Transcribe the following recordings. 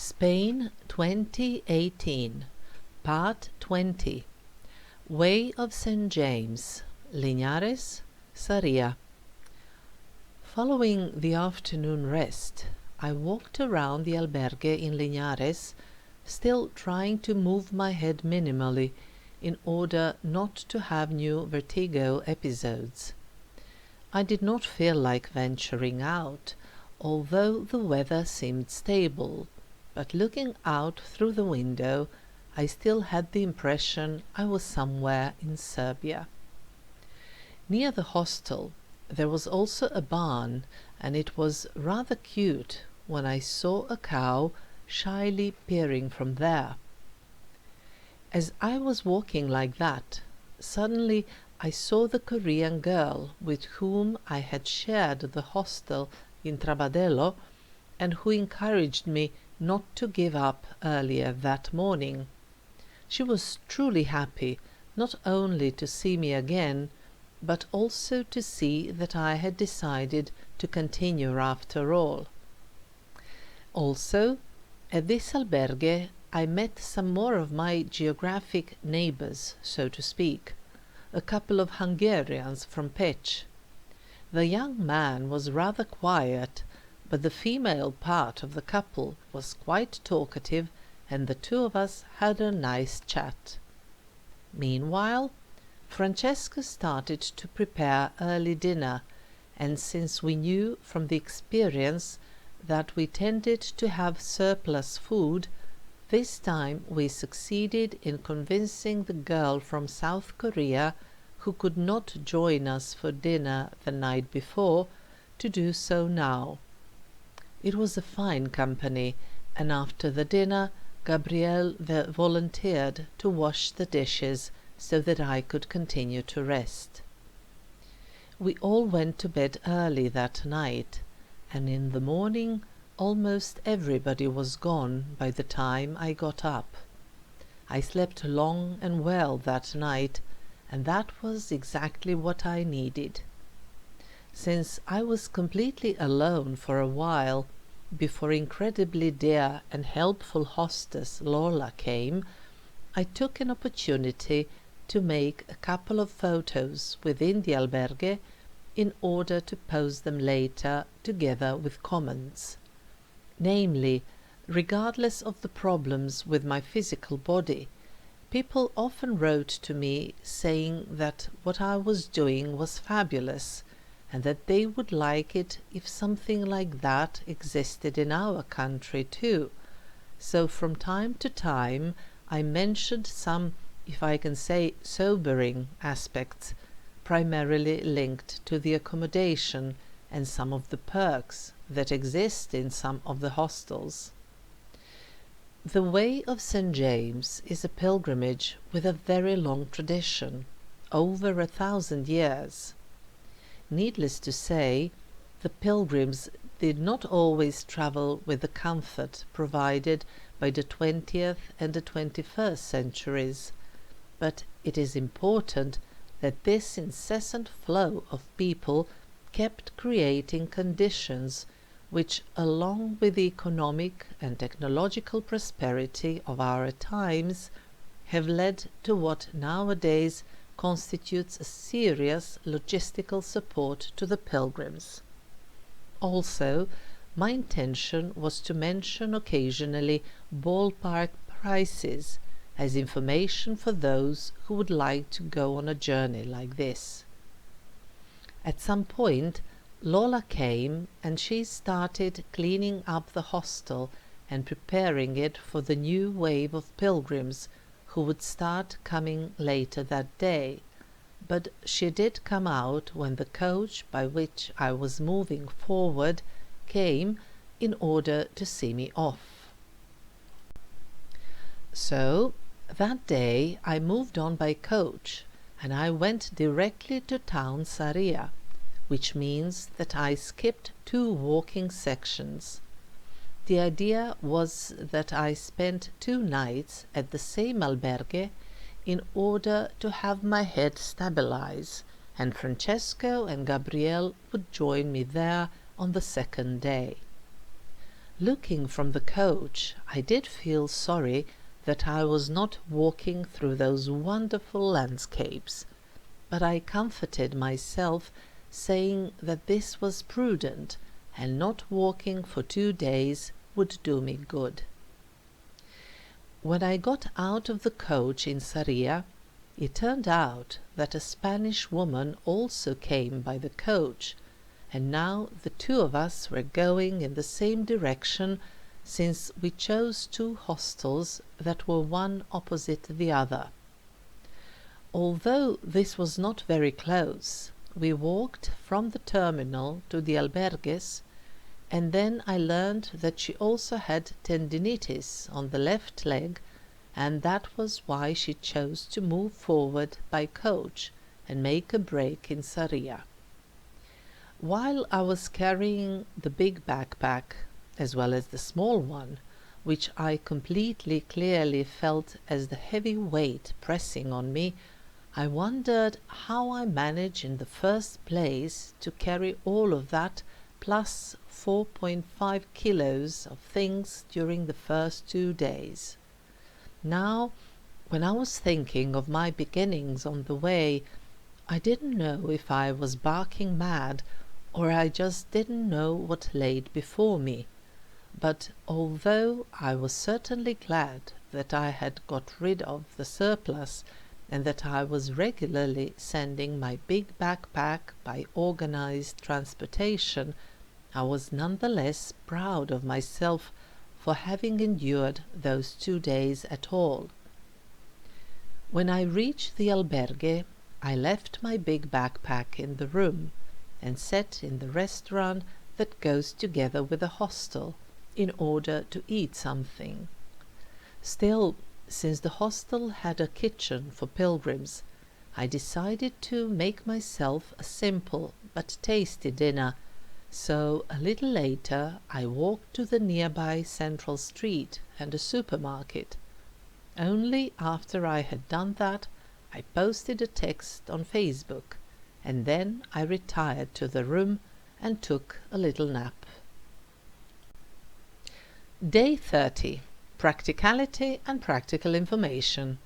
Spain 2018, Part 20. Way of St. James, Liñares, Sarria. Following the afternoon rest, I walked around the albergue in Liñares, still trying to move my head minimally in order not to have new vertigo episodes. I did not feel like venturing out, although the weather seemed stable, but looking out through the window, I still had the impression I was somewhere in Serbia. Near the hostel there was also a barn, and it was rather cute when I saw a cow shyly peering from there. As I was walking like that, suddenly I saw the Korean girl with whom I had shared the hostel in Trabadello and who encouraged me not to give up earlier that morning. She was truly happy not only to see me again, but also to see that I had decided to continue after all. Also, at this albergue I met some more of my geographic neighbours, so to speak, a couple of Hungarians from Pécs. The young man was rather quiet, but the female part of the couple was quite talkative, and the two of us had a nice chat. Meanwhile, Francesca started to prepare early dinner, and since we knew from the experience that we tended to have surplus food, this time we succeeded in convincing the girl from South Korea, who could not join us for dinner the night before, to do so now. It was a fine company, and after the dinner Gabrielle volunteered to wash the dishes so that I could continue to rest. We all went to bed early that night, and in the morning almost everybody was gone by the time I got up. I slept long and well that night, and that was exactly what I needed. Since I was completely alone for a while before incredibly dear and helpful hostess Lola came, I took an opportunity to make a couple of photos within the albergue in order to post them later together with comments. Namely, regardless of the problems with my physical body, people often wrote to me saying that what I was doing was fabulous, and that they would like it if something like that existed in our country too. So from time to time I mentioned some, if I can say, sobering aspects, primarily linked to the accommodation and some of the perks that exist in some of the hostels. The Way of St. James is a pilgrimage with a very long tradition, over 1,000 years. Needless to say, the pilgrims did not always travel with the comfort provided by the 20th and the 21st centuries, but it is important that this incessant flow of people kept creating conditions which, along with the economic and technological prosperity of our times, have led to what nowadays constitutes a serious logistical support to the pilgrims. Also, my intention was to mention occasionally ballpark prices as information for those who would like to go on a journey like this. At some point, Lola came and she started cleaning up the hostel and preparing it for the new wave of pilgrims who would start coming later that day, but she did come out when the coach by which I was moving forward came in order to see me off. So that day I moved on by coach, and I went directly to town Sarria, which means that I skipped 2 walking sections. The idea was that I spent 2 nights at the same albergue in order to have my head stabilize, and Francesco and Gabrielle would join me there on the second day. Looking from the coach, I did feel sorry that I was not walking through those wonderful landscapes, but I comforted myself, saying that this was prudent, and not walking for 2 days would do me good. When I got out of the coach in Sarria, it turned out that a Spanish woman also came by the coach, and now the two of us were going in the same direction, since we chose 2 hostels that were one opposite the other. Although this was not very close, we walked from the terminal to the albergues, and then I learned that she also had tendinitis on the left leg, and that was why she chose to move forward by coach and make a break in Sarria. While I was carrying the big backpack, as well as the small one, which I completely clearly felt as the heavy weight pressing on me, I wondered how I managed in the first place to carry all of that plus 4.5 kilos of things during the first 2 days. Now, when I was thinking of my beginnings on the way, I didn't know if I was barking mad, or I just didn't know what laid before me. But although I was certainly glad that I had got rid of the surplus, and that I was regularly sending my big backpack by organized transportation, I was none the less proud of myself for having endured those 2 days at all. When I reached the albergue, I left my big backpack in the room, and sat in the restaurant that goes together with the hostel, in order to eat something. Still, since the hostel had a kitchen for pilgrims, I decided to make myself a simple but tasty dinner, so a little later I walked to the nearby central street and a supermarket. Only after I had done that, I posted a text on Facebook, and then I retired to the room and took a little nap. Day 30. Practicality and practical information.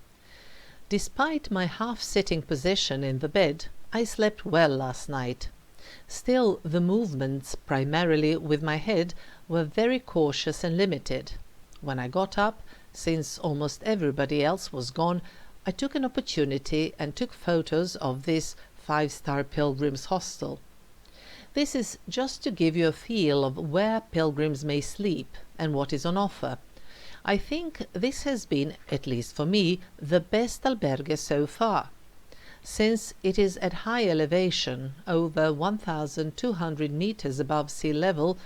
Despite my half-sitting position in the bed, I slept well last night. Still, the movements, primarily with my head, were very cautious and limited. When I got up, since almost everybody else was gone, I took an opportunity and took photos of this 5-star pilgrims hostel. This is just to give you a feel of where pilgrims may sleep and what is on offer. I think this has been, at least for me, the best albergue so far. Since it is at high elevation, over 1,200 meters above sea level,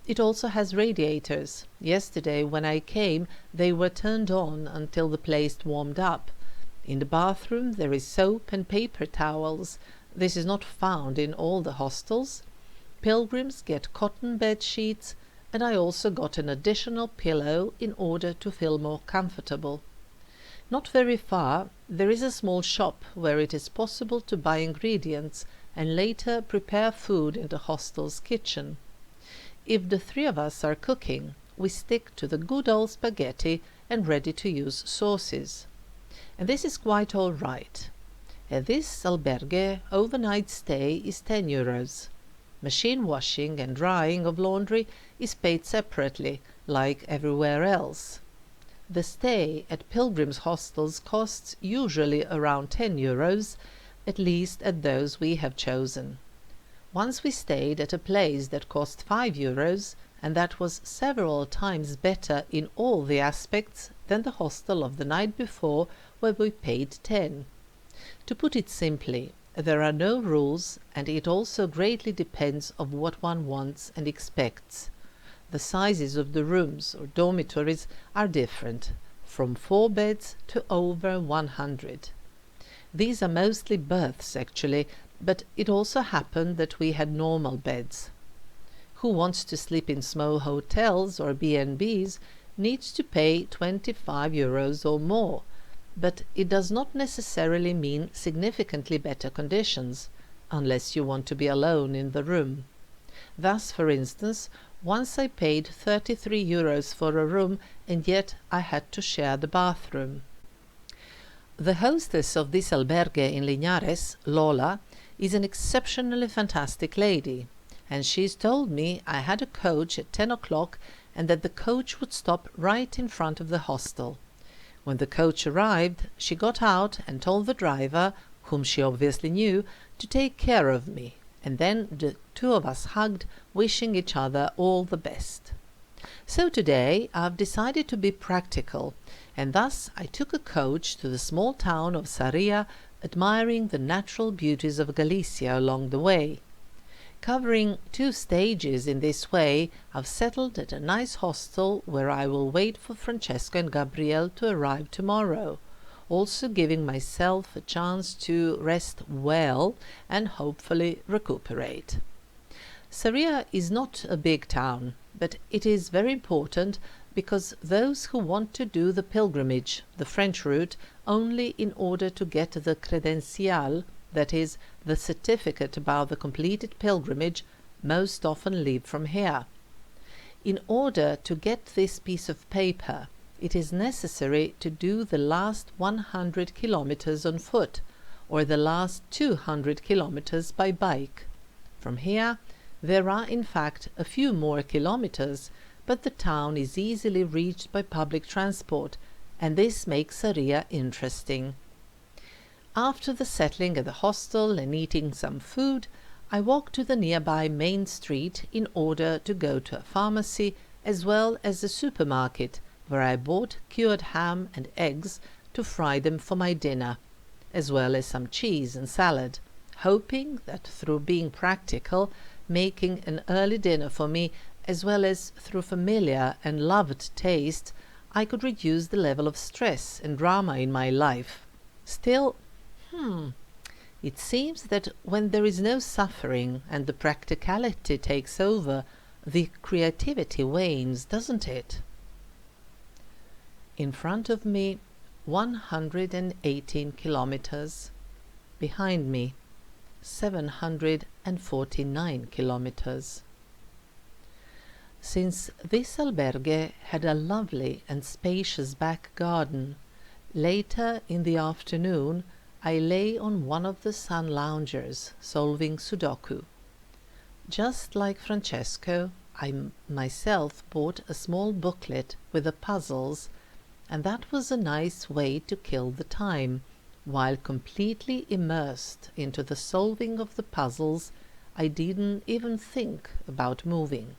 it also has radiators. Yesterday, when I came, they were turned on until the place warmed up. In the bathroom there is soap and paper towels. This is not found in all the hostels. Pilgrims get cotton bed sheets, and I also got an additional pillow in order to feel more comfortable. Not very far, there is a small shop where it is possible to buy ingredients and later prepare food in the hostel's kitchen. If the 3 of us are cooking, we stick to the good old spaghetti and ready-to-use sauces. And this is quite all right. At this albergue, overnight stay is 10 euros. Machine washing and drying of laundry is paid separately, like everywhere else. The stay at pilgrims' hostels costs usually around 10 euros, at least at those we have chosen. Once we stayed at a place that cost 5 euros, and that was several times better in all the aspects than the hostel of the night before, where we paid 10. To put it simply, there are no rules, and it also greatly depends on what one wants and expects. The sizes of the rooms or dormitories are different, from 4 beds to over 100. These are mostly berths actually, but it also happened that we had normal beds. Who wants to sleep in small hotels or B&Bs needs to pay 25 euros or more, but it does not necessarily mean significantly better conditions, unless you want to be alone in the room. Thus, for instance, Once I paid 33 euros for a room, and yet I had to share the bathroom. The hostess of this albergue in Liñares, Lola, is an exceptionally fantastic lady, and she's told me I had a coach at 10 o'clock and that the coach would stop right in front of the hostel. When the coach arrived, she got out and told the driver, whom she obviously knew, to take care of me, and then the two of us hugged, wishing each other all the best. So today I've decided to be practical, and thus I took a coach to the small town of Sarria, admiring the natural beauties of Galicia along the way. Covering 2 stages in this way, I've settled at a nice hostel where I will wait for Francesco and Gabriele to arrive tomorrow, also giving myself a chance to rest well and hopefully recuperate. Sarria is not a big town, but it is very important because those who want to do the pilgrimage, the French route, only in order to get the credencial, that is, the certificate about the completed pilgrimage, most often leave from here. In order to get this piece of paper, it is necessary to do the last 100 kilometers on foot, or the last 200 kilometers by bike. From here, there are in fact a few more kilometers, but the town is easily reached by public transport, and this makes Sarria interesting. After the settling at the hostel and eating some food, I walked to the nearby main street in order to go to a pharmacy as well as a supermarket, where I bought cured ham and eggs to fry them for my dinner, as well as some cheese and salad, hoping that through being practical, making an early dinner for me, as well as through familiar and loved taste, I could reduce the level of stress and drama in my life. Still, it seems that when there is no suffering and the practicality takes over, the creativity wanes, doesn't it? In front of me, 118 kilometers. Behind me, 749 kilometers. Since this albergue had a lovely and spacious back garden, later in the afternoon I lay on one of the sun loungers, solving Sudoku. Just like Francesco, I myself bought a small booklet with the puzzles, and that was a nice way to kill the time. While completely immersed into the solving of the puzzles, I didn't even think about moving.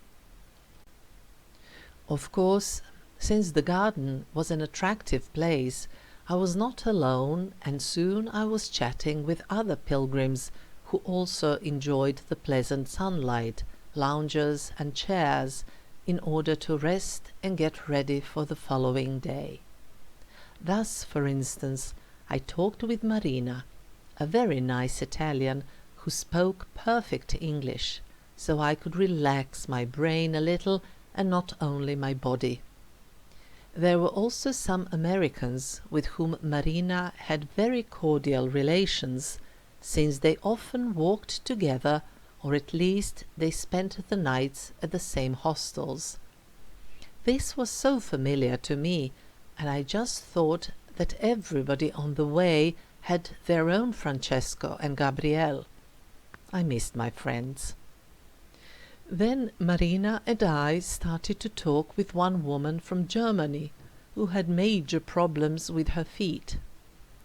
Of course, since the garden was an attractive place, I was not alone, and soon I was chatting with other pilgrims who also enjoyed the pleasant sunlight, loungers and chairs, in order to rest and get ready for the following day. Thus, for instance, I talked with Marina, a very nice Italian who spoke perfect English, so I could relax my brain a little and not only my body. There were also some Americans with whom Marina had very cordial relations, since they often walked together, or at least they spent the nights at the same hostels. This was so familiar to me, and I just thought that everybody on the way had their own Francesco and Gabriele. I missed my friends. Then Marina and I started to talk with one woman from Germany who had major problems with her feet.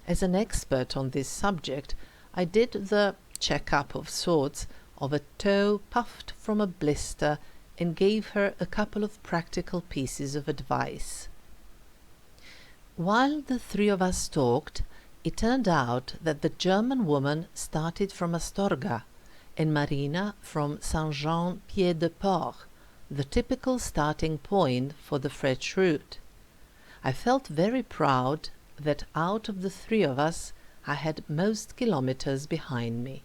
As an expert on this subject, I did the check-up of sorts of a toe puffed from a blister and gave her a couple of practical pieces of advice. While the 3 of us talked, it turned out that the German woman started from Astorga, and Marina from Saint-Jean-Pied-de-Port, the typical starting point for the French route. I felt very proud that out of the 3 of us I had most kilometers behind me.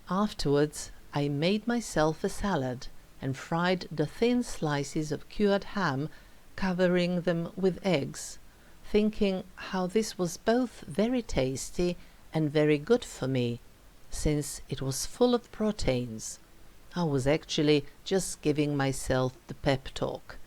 Afterwards I made myself a salad and fried the thin slices of cured ham, covering them with eggs, thinking how this was both very tasty and very good for me, since it was full of proteins. I was actually just giving myself the pep talk.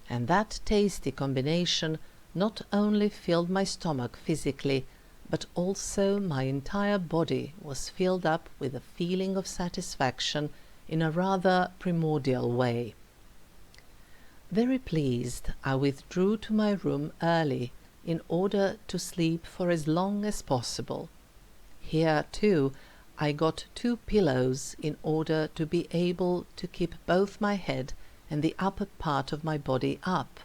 And that tasty combination not only filled my stomach physically, but also my entire body was filled up with a feeling of satisfaction in a rather primordial way. Very pleased, I withdrew to my room early in order to sleep for as long as possible. Here, too, I got 2 pillows in order to be able to keep both my head and the upper part of my body up,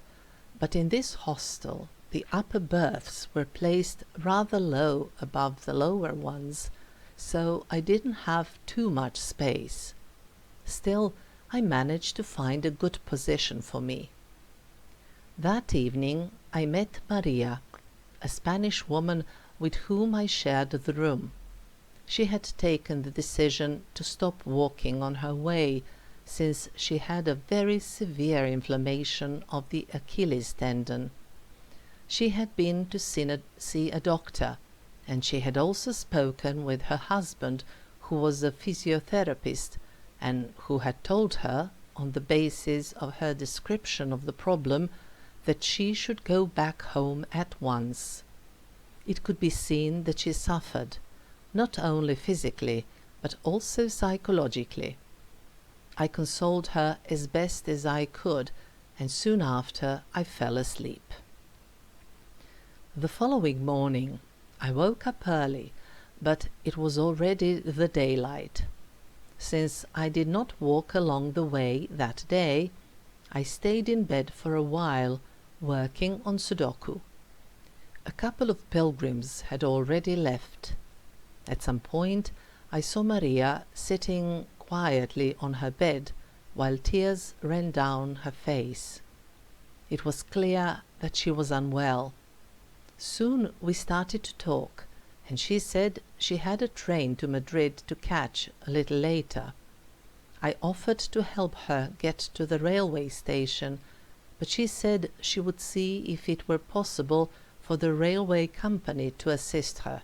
but in this hostel the upper berths were placed rather low above the lower ones, so I didn't have too much space. Still, I managed to find a good position for me. That evening I met Maria, a Spanish woman with whom I shared the room. She had taken the decision to stop walking on her way, since she had a very severe inflammation of the Achilles tendon. She had been to see a doctor, and she had also spoken with her husband, who was a physiotherapist, and who had told her, on the basis of her description of the problem, that she should go back home at once. It could be seen that she suffered, not only physically, but also psychologically. I consoled her as best as I could, and soon after I fell asleep. The following morning I woke up early, but it was already the daylight. Since I did not walk along the way that day, I stayed in bed for a while, working on Sudoku. A couple of pilgrims had already left. At some point I saw Maria sitting quietly on her bed, while tears ran down her face. It was clear that she was unwell. Soon we started to talk, and she said she had a train to Madrid to catch a little later. I offered to help her get to the railway station, but she said she would see if it were possible for the railway company to assist her.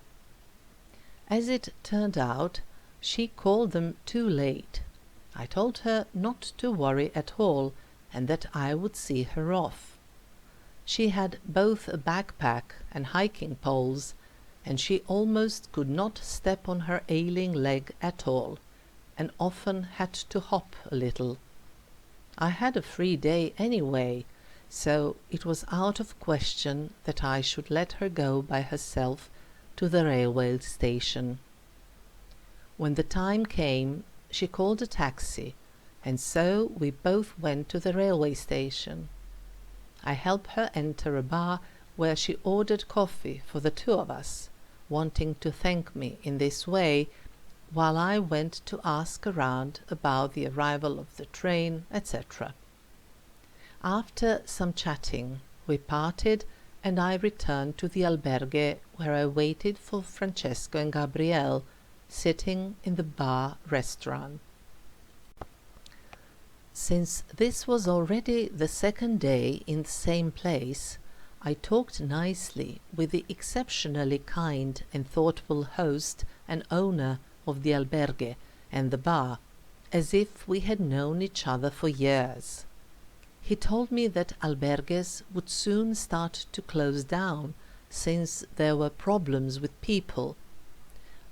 As it turned out, she called them too late. I told her not to worry at all, and that I would see her off. She had both a backpack and hiking poles, and she almost could not step on her ailing leg at all, and often had to hop a little. I had a free day anyway, so it was out of question that I should let her go by herself to the railway station. When the time came, she called a taxi, and so we both went to the railway station. I helped her enter a bar where she ordered coffee for the 2 of us, wanting to thank me in this way, while I went to ask around about the arrival of the train, etc. After some chatting, we parted, and I returned to the albergue where I waited for Francesco and Gabriele, sitting in the bar restaurant. Since this was already the 2nd day in the same place, I talked nicely with the exceptionally kind and thoughtful host and owner of the albergue and the bar, as if we had known each other for years. He told me that albergues would soon start to close down, since there were problems with people.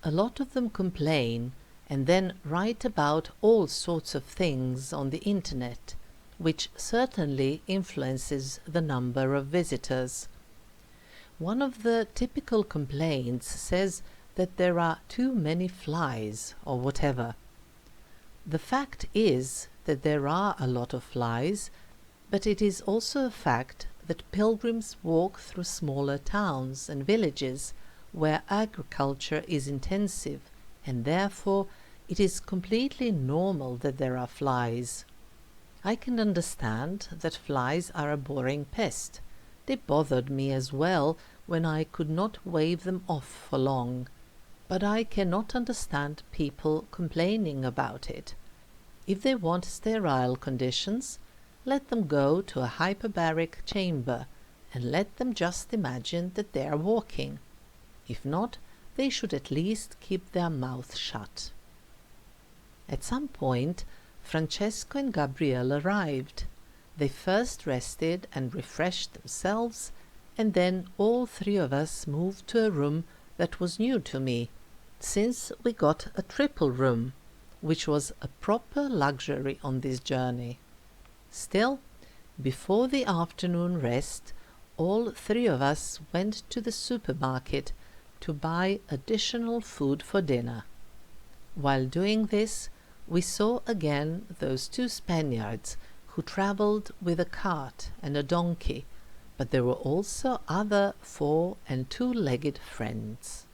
A lot of them complain and then write about all sorts of things on the internet, which certainly influences the number of visitors. One of the typical complaints says that there are too many flies or whatever. The fact is that there are a lot of flies, but it is also a fact that pilgrims walk through smaller towns and villages where agriculture is intensive, and therefore it is completely normal that there are flies. I can understand that flies are a boring pest. They bothered me as well when I could not wave them off for long. But I cannot understand people complaining about it. If they want sterile conditions, let them go to a hyperbaric chamber and let them just imagine that they are walking. If not, they should at least keep their mouth shut. At some point, Francesco and Gabriele arrived. They first rested and refreshed themselves, and then all three of us moved to a room that was new to me, since we got a triple room, which was a proper luxury on this journey. Still, before the afternoon rest, all three of us went to the supermarket to buy additional food for dinner. While doing this, we saw again those two Spaniards who travelled with a cart and a donkey, but there were also other 4- and 2-legged friends.